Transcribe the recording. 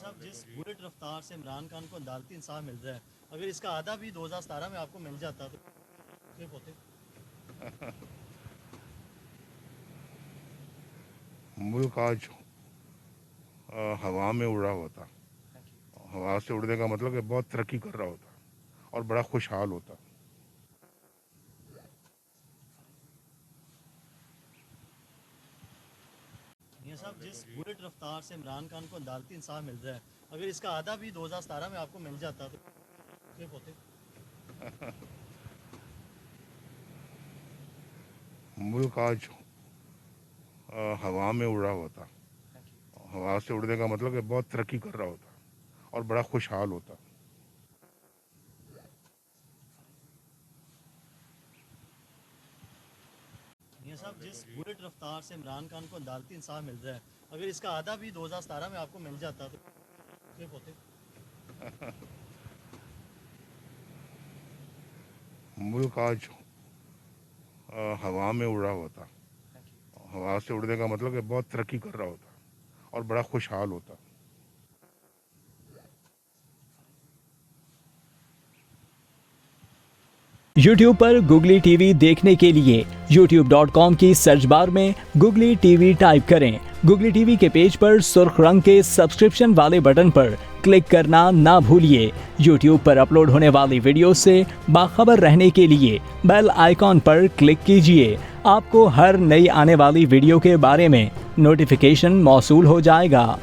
साहब, जिस बुलेट रफ्तार से इमरान खान को अदालती इंसाफ मिल रहा है, अगर इसका आधा भी 2017 में आपको मिल जाता तो क्लिप होते। मुल्क आज हवा में उड़ा होता। हवा से उड़ने का मतलब कि बहुत तरक्की कर रहा होता और बड़ा खुशहाल होता। मियां साहब, जिस बुलेट रफ्तार से इमरान खान को अदालती इंसाफ मिल रहा है, अगर इसका आधा भी 2017 में आपको मिल जाता तो क्लिप होते। मुल्क आज हवा में उड़ा होता। हवा से उड़ने का मतलब कि बहुत तरक्की कर रहा होता और बड़ा खुशहाल होता। मियां साहब, जिस बुलेट रफ्तार से इमरान खान को अदालती इंसाफ मिल रहा है, अगर इसका आधा भी 2017 में आपको मिल जाता तो क्लिप होते। मुल्क आज हवा में उड़ा होता। हवा से उड़ने का मतलब कि बहुत तरक्की कर रहा होता और बड़ा खुशहाल होता। YouTube पर गुगली टीवी देखने के लिए youtube.com की सर्च बार में गुगली टीवी टाइप करें। गुगली टीवी के पेज पर सुर्ख रंग के सब्सक्रिप्शन वाले बटन पर क्लिक करना ना भूलिए। YouTube पर अपलोड होने वाली वीडियो से बाखबर रहने के लिए बेल आइकॉन पर क्लिक कीजिए। आपको हर नई आने वाली वीडियो के बारे में नोटिफिकेशन मौसूल हो जाएगा।